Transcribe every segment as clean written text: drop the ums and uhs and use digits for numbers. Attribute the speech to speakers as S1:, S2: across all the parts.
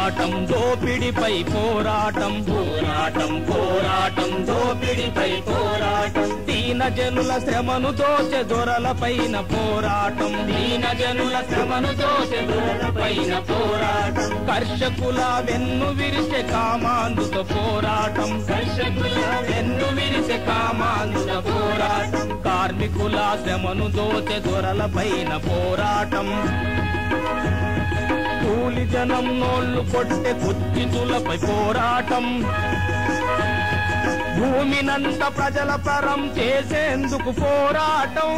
S1: పోరాటం దోపిడిపై పోరాటం పోరాటం పోరాటం దోపిడిపై పోరాటం దీన జనుల శ్రమను దోచె దొరలపైన పోరాటం దీన జనుల శ్రమను దోచె దొరలపైన పోరాటం కర్షకుల వెన్ను విరిసె కామాంధుతో పోరాటం కర్షకుల వెన్ను విరిసె కామాంధుతో పోరాటం కార్మికుల శ్రమను దోచె దొరలపైన పోరాటం కూలి జనం నోళ్లు కొట్టె కుచ్చితులపై పోరాటం భూమినంత ప్రజల పరం చేసేందుకు పోరాటం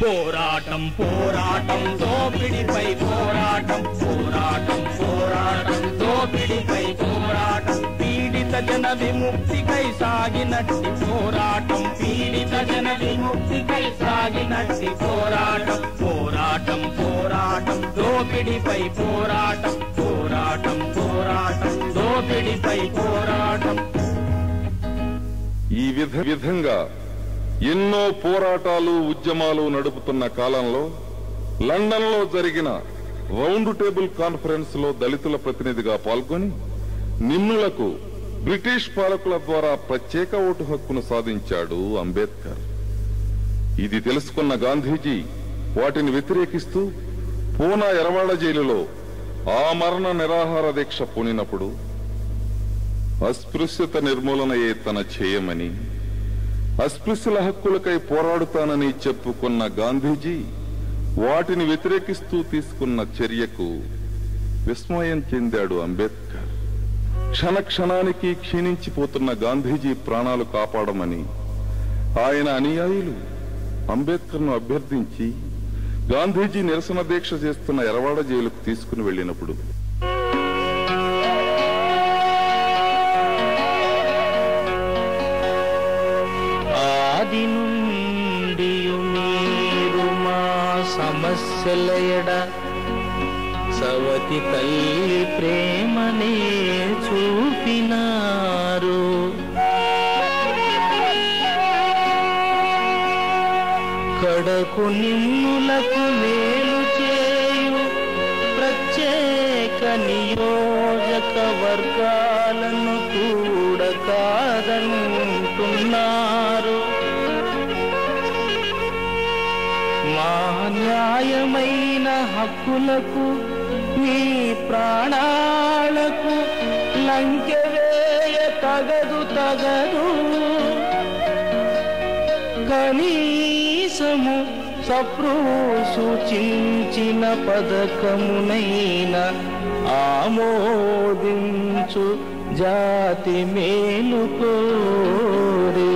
S1: పోరాటం పోరాటం దోపిడిపై పోరాటం పోరాటం పోరాటం దోపిడిపై పోరాటం పీడిత జన విముక్తికై సాగినట్టి పోరాటం పీడిత జన విముక్తికై సాగినట్టి పోరాటం పోరాటం పోరాటం దోపిడిపై పోరాటం పోరాటం పోరాటం దోపిడిపై పోరాటం.
S2: ఈ విధంగా ఎన్నో పోరాటాలు ఉద్యమాలు నడుపుతున్న కాలంలో లండన్ లో జరిగిన రౌండ్ టేబుల్ కాన్ఫరెన్స్ లో దళితుల ప్రతినిధిగా పాల్గొని నిమ్నులకు బ్రిటిష్ పాలకుల ద్వారా ప్రత్యేక ఓటు హక్కును సాధించాడు అంబేద్కర్. ఇది తెలుసుకున్న గాంధీజీ వాటిని వ్యతిరేకిస్తూ పూనా ఎరవాడ జైలులో ఆమరణ నిరాహార దీక్ష పూనినప్పుడు అస్పృశ్యత నిర్మూలనయే తన ధ్యేయమని అస్పృశ్యుల హక్కులకై పోరాడుతానని చెప్పుకున్న గాంధీజీ వాటిని వ్యతిరేకిస్తూ తీసుకున్న చర్యకు విస్మయం చెందాడు అంబేద్కర్. క్షణక్షణానికి క్షీణించిపోతున్న గాంధీజీ ప్రాణాలు కాపాడమని ఆయన అనుయాయులు అంబేద్కర్ను అభ్యర్థించి గాంధీజీ నిరసన దీక్ష చేస్తున్న ఎరవాడ జైలుకు తీసుకుని వెళ్లినప్పుడు
S1: ఆది నుండి మీరు మా సమస్యలయడ సవతి తల్లి ప్రేమనే చూపినారు. కడకు నిమ్నులకు మేలు చేయు ప్రత్యేక నియోజక వర్గాలను కూడా కాదనుకుంటున్నారు. మా న్యాయమైన హక్కులకు మీ ప్రాణాలకు లంకె వేయ తగదు తగదు. కనీసము సప్రు సూచించిన పథకమునైన ఆమోదించు జాతి మేలు కోరే.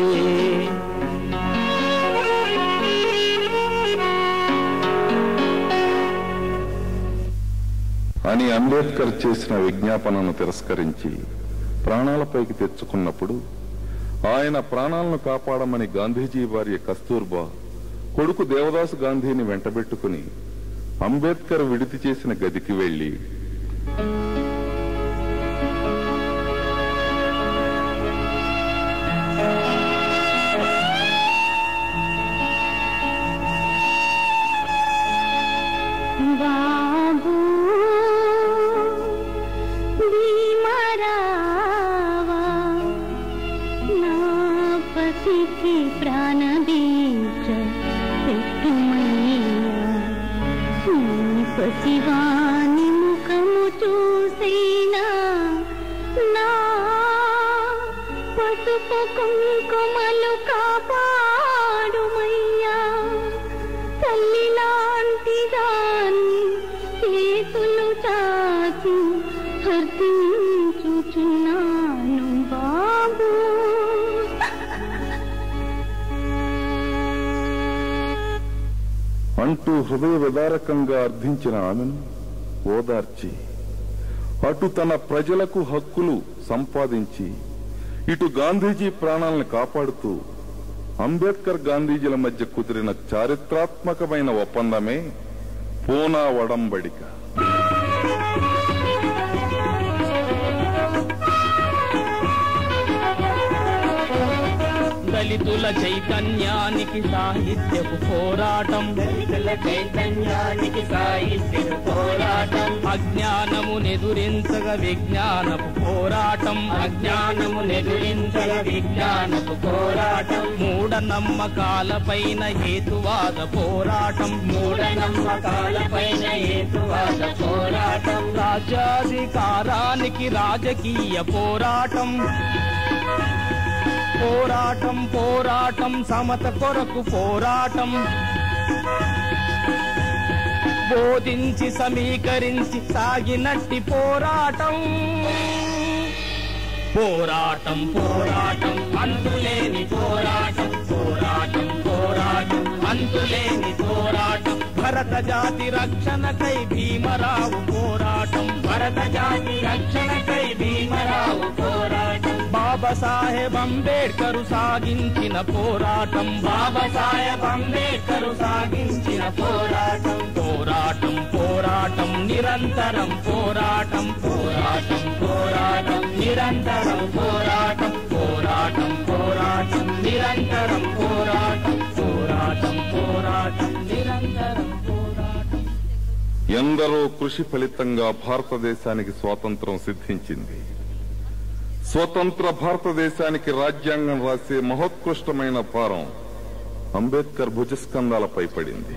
S2: అని అంబేద్కర్ చేసిన విజ్ఞాపనను తిరస్కరించి ప్రాణాలపైకి తెచ్చుకున్నప్పుడు ఆయన ప్రాణాలను కాపాడమని గాంధీజీ భార్య కస్తూర్బా కొడుకు దేవదాసు గాంధీని వెంటబెట్టుకుని అంబేద్కర్ విడితి చేసిన గదికి వెళ్లి
S3: బాబు భీమరావా నా పసికి ప్రాణదీక్ష పెట్టుమయ్యా. నీ పసివాని ముఖము చూసేనా నా పసుపు కుంకుమలు కాపాడుమయ్యా. తల్లి లాంటి దాన్ని చేతులు చాచి హర్షించుచున్నాను బాబు.
S2: అంటూ హృదయ విదారకంగా అర్థించిన ఆమెను ఓదార్చి అటు తన ప్రజలకు హక్కులు సంపాదించి ఇటు గాంధీజీ ప్రాణాలను కాపాడుతూ అంబేద్కర్ గాంధీజీల మధ్య కుదిరిన చారిత్రాత్మకమైన ఒప్పందమే పూనా ఒడంబడిక.
S1: దళితుల చైతన్యానికి సాహిత్యపు పోరాటం,
S4: దళితుల చైతన్యానికి సాహిత్యపు పోరాటం,
S1: అజ్ఞానమునెదురించగా విజ్ఞానపు పోరాటం,
S4: అజ్ఞానమునెదురించగా విజ్ఞానపు పోరాటం,
S1: మూఢనమ్మకాలపైన హేతువాద పోరాటం,
S4: మూఢనమ్మకాలపైన హేతువాద పోరాటం,
S1: రాజ్యాధికారానికి రాజకీయ పోరాటం, పోరాటం పోరాటం సమత కొరకు పోరాటం, బోధించి సమీకరించి సాగినట్టి పోరాటం, పోరాటం పోరాటం అంతులేని పోరాటం, పోరాటం పోరాటం అంతులేని పోరాటం, భరత జాతి రక్షణకై భీమరావు పోరాటం,
S4: భరత జాతి రక్షణకై భీమరావు పోరాటం,
S1: బాబాసాహెబ్ అంబేడ్కర్ సాగించిన పోరాటం,
S4: బాబాసాహెబ్ అంబేడ్కర్ సాగించిన పోరాటం,
S1: పోరాటం పోరాటం నిరంతరం పోరాటం,
S4: పోరాటం పోరాటం నిరంతరం పోరాటం,
S1: పోరాటం పోరాటం
S4: నిరంతరం పోరాటం,
S1: పోరాటం పోరాటం నిరంతరం పోరాటం.
S2: ఎందరో కృషి ఫలితంగా భారతదేశానికి స్వాతంత్రం సిద్ధించింది. స్వతంత్ర భారతదేశానికి రాజ్యాంగం రాసే మహోత్కృష్టమైన భారం అంబేద్కర్ భుజస్కంధాలపై పడింది.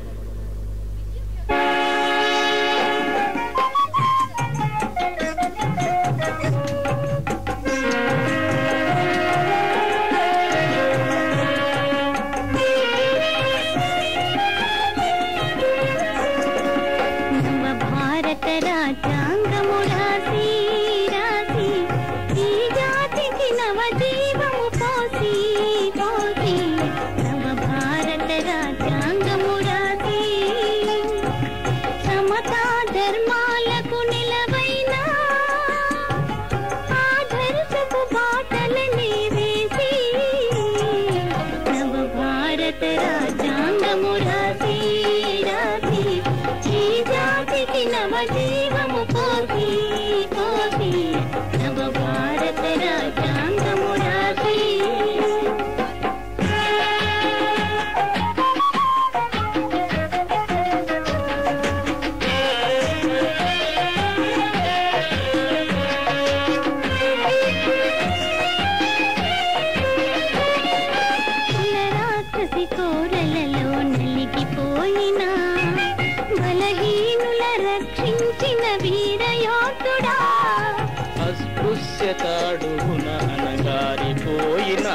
S1: అస్పృశ్యతడుగున అనగారిపోయిన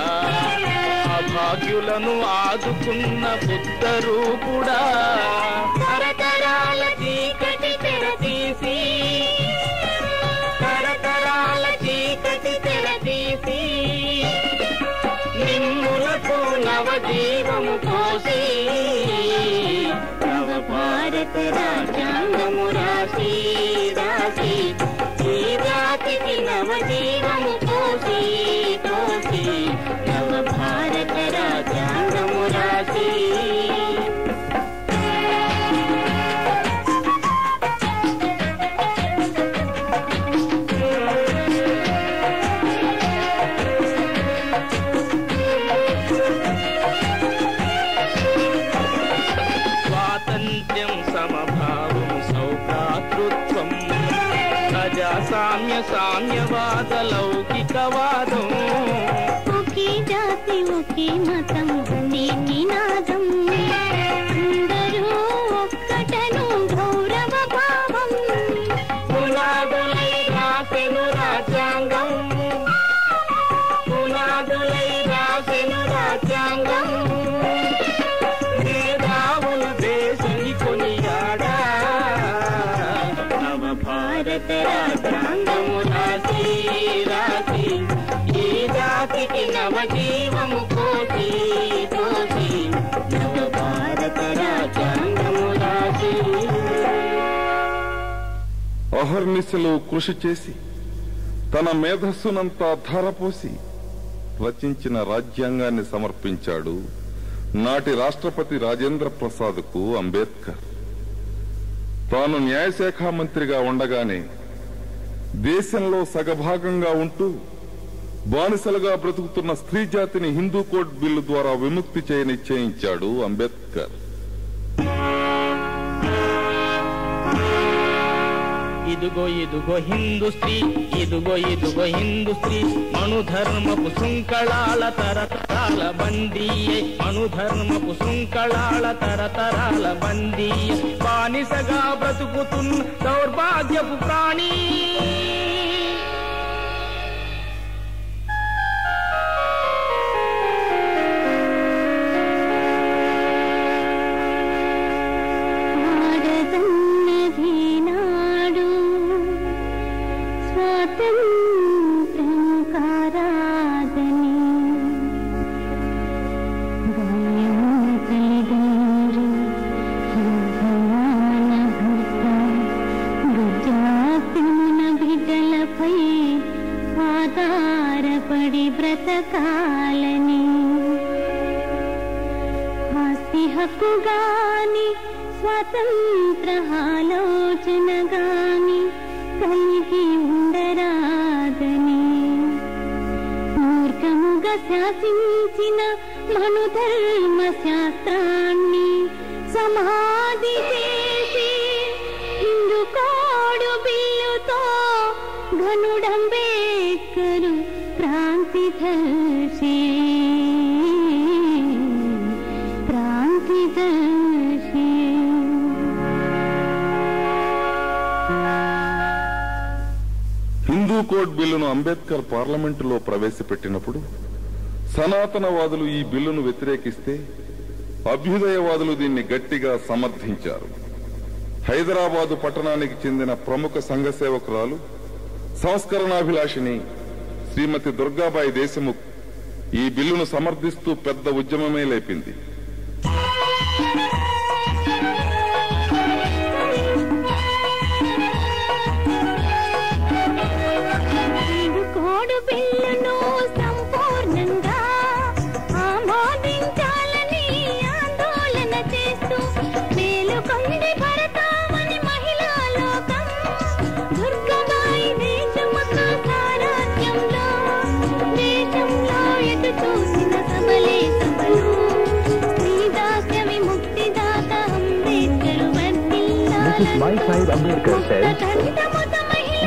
S1: అభాగ్యులను ఆదుకున్న బుద్ధ రూపుడా,
S4: తరతరాల చీకటి తెరతీసి, తరతరాల చీకటి తెరతీసి, నిమ్ములకు నవజీవము పోసి, నవ భారత రాజ్యాంగము రాసి రాసి, ఈ జాతికి నవజీవము పోసి పోసి, నవ భారత రాజ్యాంగము రాసి.
S1: స్వాతంత్ర్యం సమభావం సౌభ్రాతృత్వం ప్రజాసామ్య సామ్యవాద లౌకికవాదం,
S3: ఒకే జాతి ఒకే మతం అనే నినాదం, అందరూ ఒక్కటను గౌరవ భావం,
S4: పునాదులై రాసెను రాజ్యాంగం, పునాదులై రాసెను రాజ్యాంగం, మేధావులు దేశని కొనియాడా, నవ భారత రాజ్యాంగము రాసి రాసి, ఈ జాతికి నవజీవము పోసి పోసి, నవ భారత రాజ్యాంగము రాసి.
S2: అహర్నిశలు కృషి చేసి తన మేధస్సునంతా ధారపోసి రచించిన రాజ్యాంగాన్ని సమర్పించాడు నాటి రాష్ట్రపతి రాజేంద్ర ప్రసాద్కు అంబేద్కర్. తాను న్యాయశాఖ మంత్రిగా ఉండగానే దేశంలో సగభాగంగా ఉంటూ బానిసలుగా బ్రతుకుతున్న స్త్రీ జాతిని హిందూ కోడ్ బిల్లు ద్వారా విముక్తి నిశ్చయించాడు అంబేద్కర్.
S1: ఇదుగో ఇదుగో హిందూ స్త్రీ, ఇదుగో ఇదుగో హిందూ స్త్రీ, మనుధర్మపు శృంఖళాల తరతరాల బందీ, మనుధర్మపు శృంఖళాల తరతరాల బందీ, బానిసగా బ్రతుకుతున్న దౌర్భాగ్యపు ప్రాణి.
S3: ఆధారపడి బ్రతకాలని ఆస్తి హక్కు గాని స్వతంత్ర ఆలోచన గాని కలిగి ఉండరాదని మూర్ఖముగా శాసించిన మనుధర్మ శాస్త్రాన్ని సమాధి చేసి హిందూ కోడు బిల్లుతో ఘనుడంబేద్కరు క్రాంతిదర్శి, క్రాంతిదర్శి.
S2: హిందూ కోడ్ బిల్లును అంబేద్కర్ పార్లమెంటులో ప్రవేశపెట్టినప్పుడు సనాతనవాదులు ఈ బిల్లును వ్యతిరేకిస్తే అభ్యుదయవాదులు దీన్ని గట్టిగా సమర్థించారు. హైదరాబాదు పట్టణానికి చెందిన ప్రముఖ సంఘ సేవకురాలు సంస్కరణాభిలాషిని శ్రీమతి దుర్గాబాయి దేశముఖ్ ఈ బిల్లును సమర్థిస్తూ పెద్ద ఉద్యమమే లేపింది.
S5: My side, Ambedkar says,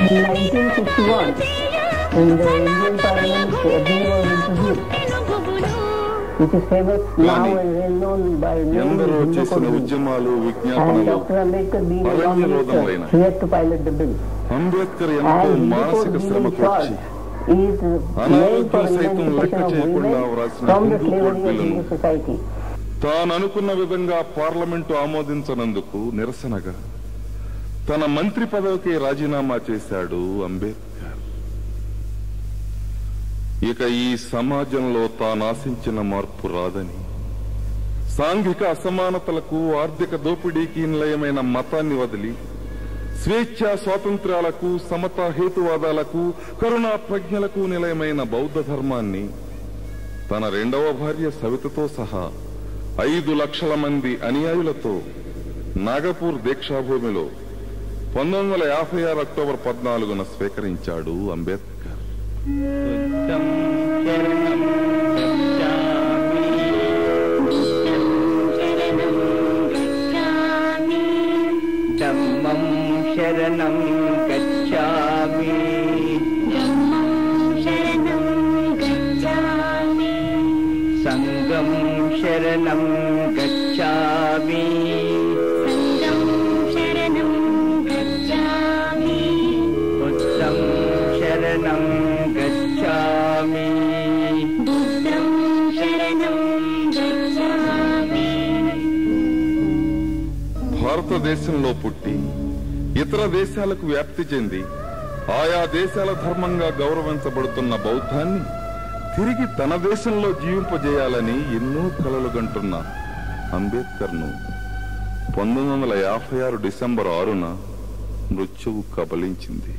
S5: in 1961, in the Indian Parliament, he was introduced, which is famous now and well known by many Hindu communities. And Dr. Ambedkar being a lawmaker, he had to pilot the bill. And because being short is made for emancipation of women from the slavery of Hindu society.
S2: తాననుకున్న విధంగా parliament ఆమోదించనందుకు నిరసనగా తన మంత్రి పదవికి రాజీనామా చేశాడు అంబేద్కర్. ఇక ఈ సమాజంలో తానాశించిన మార్పు రాదని, సాంఘిక అసమానతలకు ఆర్థిక దోపిడీకి నిలయమైన మతాన్ని వదిలి స్వేచ్ఛా స్వాతంత్ర్యాలకు సమతా హేతువాదాలకు కరుణా ప్రజ్ఞలకు నిలయమైన బౌద్ధ ధర్మాన్ని తన రెండవ భార్య సవితతో సహా 5 లక్షల మంది అనుయాయులతో నాగపూర్ దీక్షాభూమిలో 1956 అక్టోబర్ 14న స్వీకరించాడు అంబేద్కర్.
S4: ధమ్మం శరణం గచ్ఛామి, సంఘం శరణం గచ్ఛామి, బుద్ధం శరణం గచ్ఛామి,
S2: భారతదేశంలో పుట్టి ఇతర దేశాలకు వ్యాప్తి చెంది ఆయా దేశాల ధర్మంగా గౌరవించబడుతున్న బౌద్ధాన్ని తిరిగి తన దేశంలో జీవింపజేయాలని ఎన్నో కలలు గంటున్న అంబేద్కర్ను 1956 డిసెంబర్ 6న మృత్యువు కబలించింది.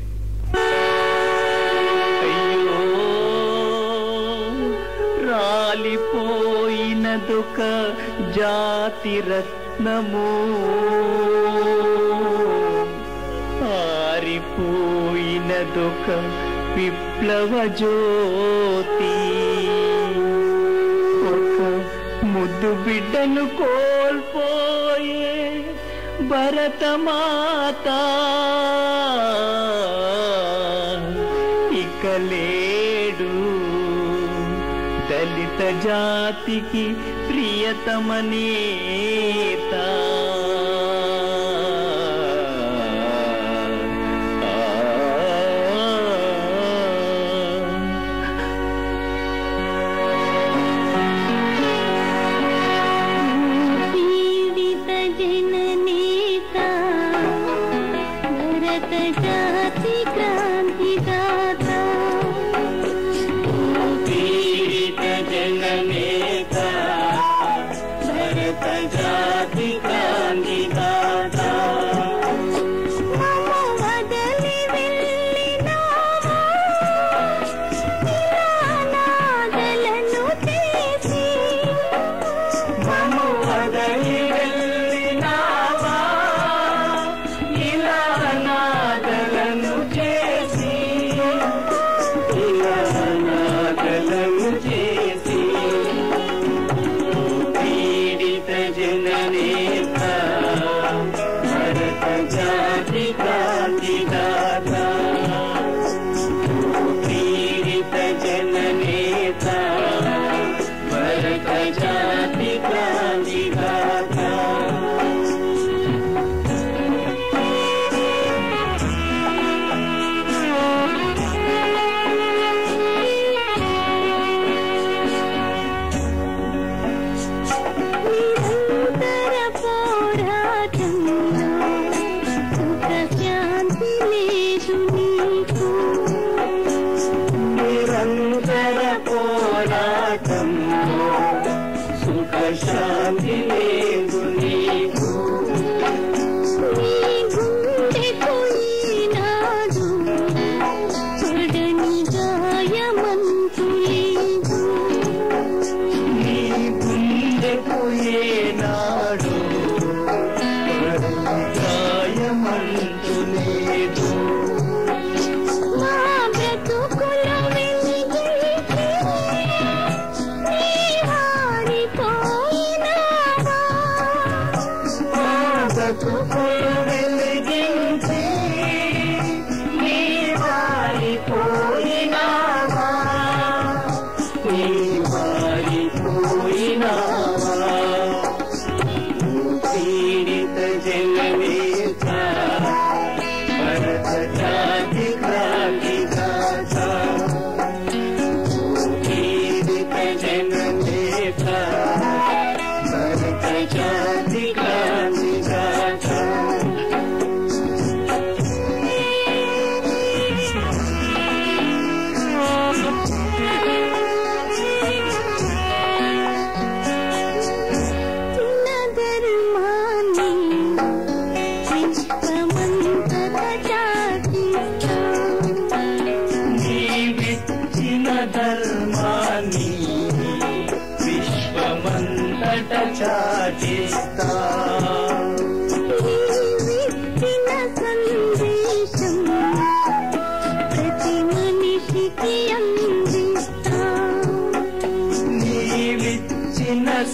S4: రాలిపోయినదొక జాతి రత్నము, పారిపోయినదొక విప్లవ జ్యోతి ఒక ముద్దు బిడ్డను కోల్పోయే భరతమాత ఇక లేడు దళిత జాతికి ప్రియతమ నేత.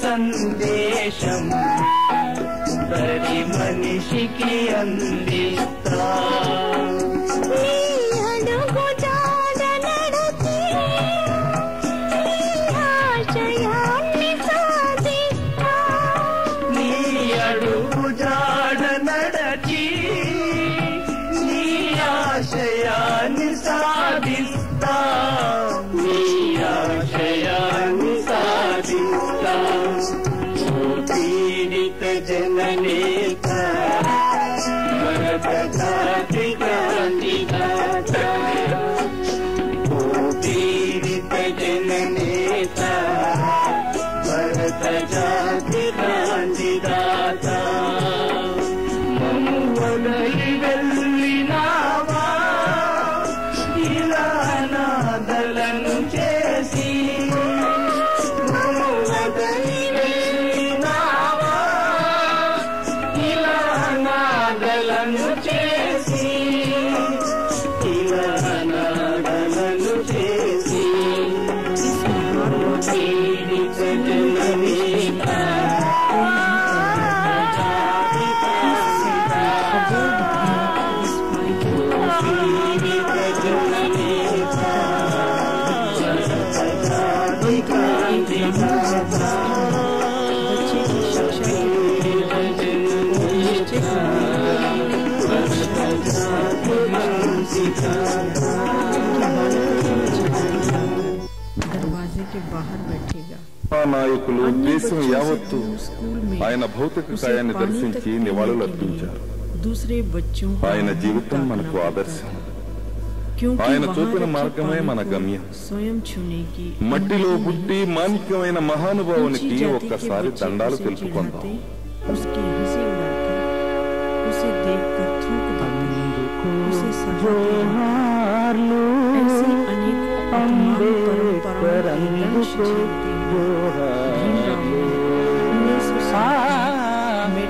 S4: సందేశం ప్రతి మనిషికి అందిస్తా.
S3: అడుగు జాడ నడచి ఆశయాన్ని సాధిస్తా.
S4: నీ అడుగు జాడ నడచి నీ ఆశయాన్ని సాధిస్తా. నీ ఆశయాన్ని సాధిస్తా. పీడిత జననేత భరత జాతి క్రాంతిదాత. పీడిత జననేత భరత జాతి క్రాంతిదాత. మమ్ము వదలి వెళ్ళినావా ఇలా అనాథలను చేసి. మమ్ము వదలి చేసి ఇలా అనాథలను
S6: दरवाजे के बाहर बैठेगा।
S2: నాయకులు దేశం యావత్తు ఆయన భౌతిక కాయాన్ని దర్శించి నివాళులర్పించారు. ఆయన జీవితం మనకు ఆదర్శం. ఆయన చూపిన మార్గమే మన గమ్యం. మట్టిలో పుట్టి మాణిక్యమైన మహానుభావునికి ఒక్కసారి దండాలు తెలుపుకుందాం.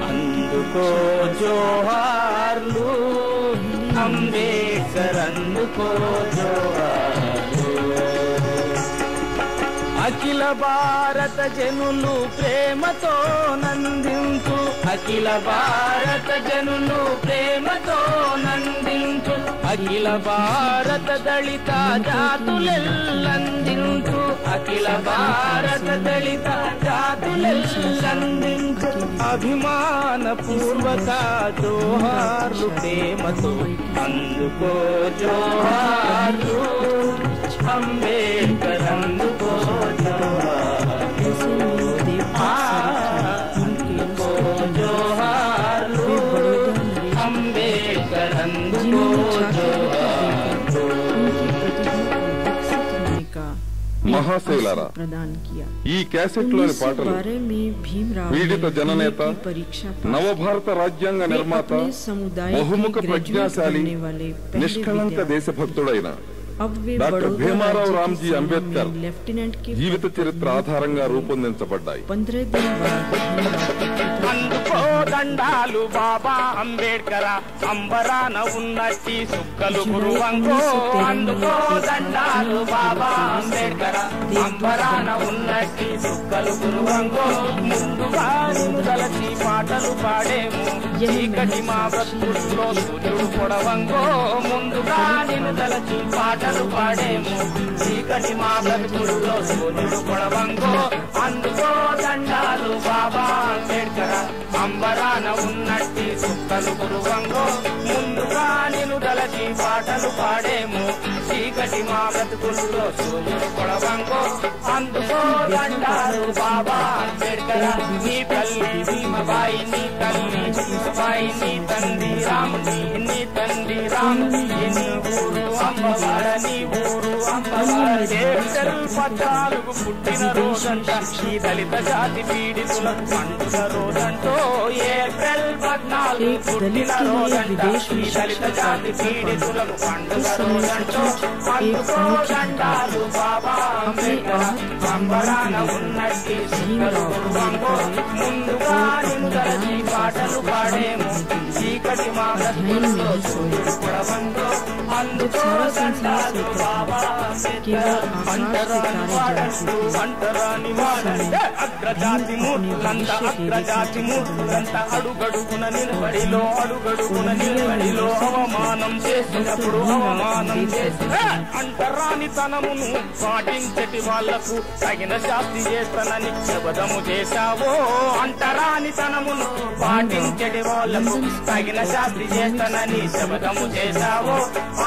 S4: అందుకో జోహార్లు అంబేద్కర్, అందుకో జోహార్లు. అఖిల భారత జనులు ప్రేమతో నందించు, అఖిల భారత జనులు ప్రేమతో నందించు, అఖిల భారత దళిత జాతులెల్లందించు, అఖిల భారత దళిత జాతులెల్లందించు. అభిమాన పూర్వక జోహార్లు ప్రేమతో అందుకో జోహార్లు అంబేద్కర్, అందుకో జోహార్లు. అందుకో జోహార్లు అంబేద్కర్, అందుకో జోహార్లు.
S2: మహాశైలారా, ఈ క్యాసెట్ లోని పాటలు పీడిత జననేత, నవభారత రాజ్యాంగ నిర్మాత, బహుముఖ ప్రజ్ఞాశాలి, నిష్కళంక దేశభక్తుడైన డాక్టర్ భీమారావు రామ్జీ అంబేద్కర్ జీవిత చరిత్ర ఆధారంగా రూపొందించబడ్డాయి.
S1: అందుకో దండాలు బాబా అంబేడ్కర, అంబరాన ఉన్నట్టి సుక్కలు గురువంగో. అందుకో దండాలు బాబా అంబేడ్కర, అంబరాన ఉన్నట్టి సుక్కలు గురువంగో. ముందుగా తలచి పాటలు పాడేము, చీకటి మా బ్రతుకుల్లో సూర్యుడు పొడవంగో. ముందుగా నిన్ను తలచి పాటలు పాడేము, చీకటి మా బ్రతుకుల్లో సూర్యుడు పొడవంగో. అందుకో దండాలు బాబా అంబేడ్కర, అంబరాన ఉన్నట్టి సుక్కలు గురువంగో. ముందుగా నిన్ను తలచి పాటలు పాడేము, చీకటి మా బ్రతుకుల్లో సూర్యుడు పొడవంగో. అందుకో దండాలు బాబా అంబేడ్కర. నీ తల్లి భీమబాయి, నీ తల్లి భీమబాయి, నీ తండ్రి రాముడి, నీ తండ్రి రాముడి, నీ ఊరు అమ్మవాడ, నీ ఊరు అమ్మవాడ. ఏప్రిల్ 14 పుట్టిన రోజంట, ఈ దళిత జాతి పీడితులకు పండుగ రోజంటో. ఏప్రిల్ 14 పుట్టిన రోజంట, ఈ దళిత జాతి పీడితులకు పండుగ రోజంటో. అందుకో దండాలు బాబా అంబేడ్కర, అంబరాన ఉన్నట్టి సుక్కలు గురువంగో. ముందుగా నిన్ను తలచి పాటలు పాడేము, చీకటి మా బ్రతుకుల్లో సూర్యుడు పొడవంగో. అందుకో దండాలు బాబా అంబేడ్కర, అంటరాని వాడంటూ అంటరాని వాడంటే. అగ్రజాతి మూర్ఖులంతా, అగ్రజాతి మూర్ఖులంతా అడుగడుగున నిలబడిలో, అడుగడుగున నిలబడిలో అవమానం చేసినప్పుడు, అవమానం చేసి అంటరాని తనమును పాటించటి వాళ్లకు తగిన శాస్తి చేస్తానని శపథము చేశావో. అంటరాని తనమును పాటించటి వాళ్లకు తగిన శాస్తి చేస్తానని శపథము చేశావో.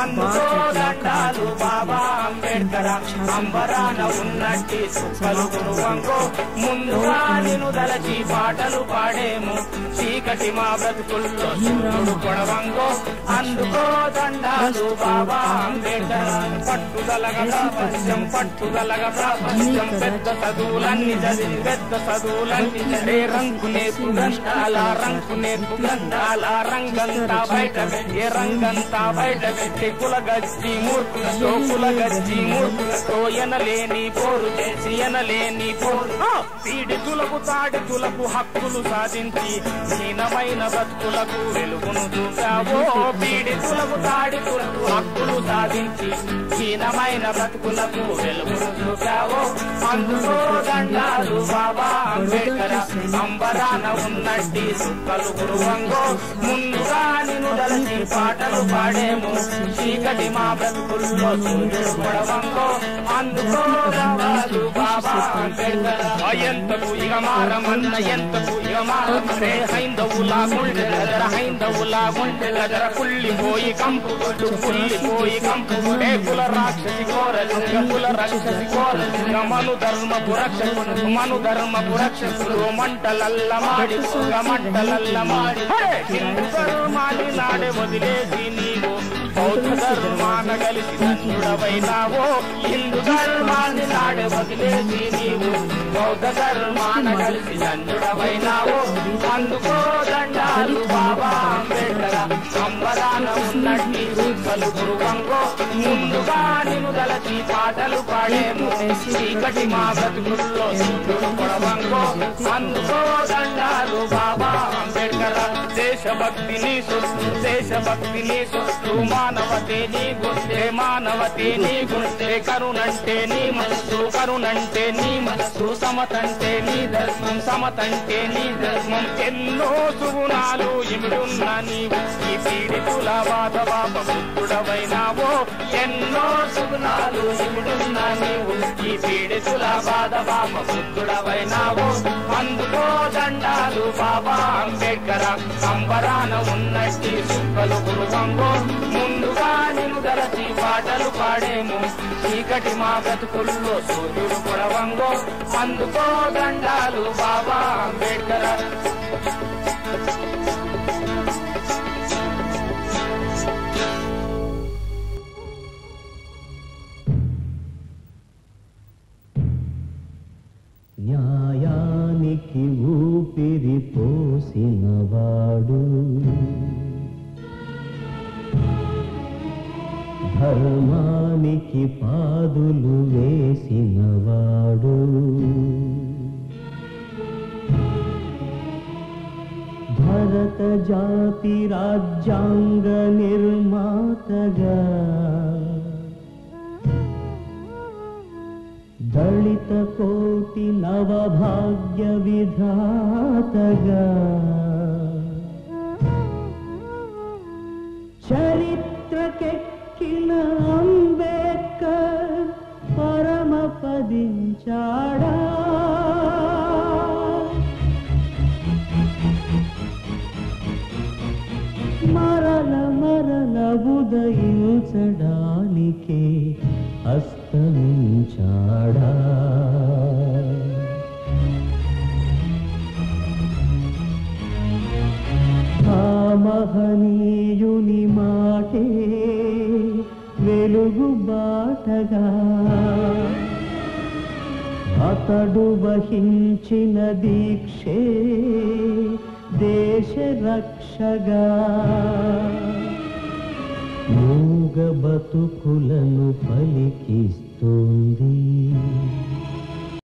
S1: అందుకో దండాలు బాబా అంబేడ్కర, అంబరాన ఉన్నట్టి సుక్కలు గురువంగో. ముందుగా నిన్ను దలచి పాటలు పాడేము, చీకటి మా బ్రతుకుల్లో సూర్యుడు పొడవంగో. అందుకో దండాలు బాబా అంబేడ్కర. పట్టుదలగా ప్రపంచం, పట్టుదలగా ప్రపంచం, పెద్ద చదువులన్నీ చదివి, పెద్ద చదువులన్నీ చదివే రంగు నేర్పు గ్రంథాల, రంగు నేర్పు గ్రంథాల. రంగంతా బయట పెట్టి, రంగంతా బయట పెట్టి, కులగజ్జి మూర్ఖులతో, కులగజ్జి మూర్ఖులతో ఎనలేని పోరు చేసి, ఎనలేని పోరు. పీడితులకు తాడితులకు హక్కులు సాధించి, హీనమైన బతుకులకు వెలుగును చూసావో. పీడితులకు తాడితులకు హక్కులు సాధించి, హీనమైన బ్రతుకులకు వెలుగును చూసావో. అందుకో దండాలు బాబా అంబేడ్కర, అంబరాన ఉన్నట్టి సుక్కలు గురువంగో. ముందుగా నిన్ను నిన్ను దలచి పాటలు పాడేము చీకటి మా బ్రతుకుల్లో సూర్యుడు పొడవంగో అందుకో రావాలు బాబా అంబేద్కర్ ఎంతకు ఇక మారమన్న ఎంతకు ఇక మారమరే హైందవులా గుండె గదర కుళ్ళిపోయి కంపు కుళ్ళిపోయి కంపు ఏ కుల రాక్షసి కోరలింగ మను ధర్మపు రక్షకులు మంటలల్ల మాడి హిందూ ధర్మాన్ని నాడే వదిలేసి నీవు బౌద్ధ ధర్మాన కలిసి దండుడవైనావో హిందూ ధర్మాన్ని నాడే వదిలేసి నీవు బౌద్ధ ధర్మాన కలిసి దండుడవైనావో అందుకో దండాలు బాబా అంబేద్కర్ సంబరాన ఉన్నట్టి రుబ్బలు గురువంగో ముందుగా నిన్ను దలచి పాటలు పాడేము చీకటి మా బ్రతుకుల్లో సూర్యుడు పొడవంగో అందుకో దండాలు బాబా అంబేద్కర్ దేశభక్తిని సొత్తు మానవతే నీ గుండె కరుణంటే నీ మనస్సు సమతంటే నీ ధర్మం ఎన్నో సుగుణాలు ఇమిడున్న నీవు ఈ పీడితుల వాదవాప బుద్ధుడవైనావో ఎన్నో సుగుణాలు ఇమిడున్న నీవు ఈ పీడితుల వాదవాప బుద్ధుడవైనావో అందుకో దండాలు బాబా అంబేద్కర్ సంబరాన ఉన్నట్టి సుక్కలు గురువంగో ముందుగా నిన్ను దలచి పాటలు పాడేము చీకటి మా బ్రతుకుల్లో సూర్యుడు పొడవంగో అందుకో దండాలు బాబా అంబేద్కర్
S7: న్యాయానికి ఊపిరి పోసినవాడు ధర్మానికి పాదులు వేసినవాడు భరత జాతి రాజ్యాంగ నిర్మాతగా దళిత కోటి నవభాగ్య విధాతగా చరిత్రకెక్కిన అంబేద్కర్ పరమపదించాడా మరల ఉదయించడానికే అస్తమించాడా ఆ మహనీయుని మాటే వెలుగు బాటగా అతడు వహించిన దీక్షే దేశ రక్షగా మూగ బతుకులను పలికిస్తుంది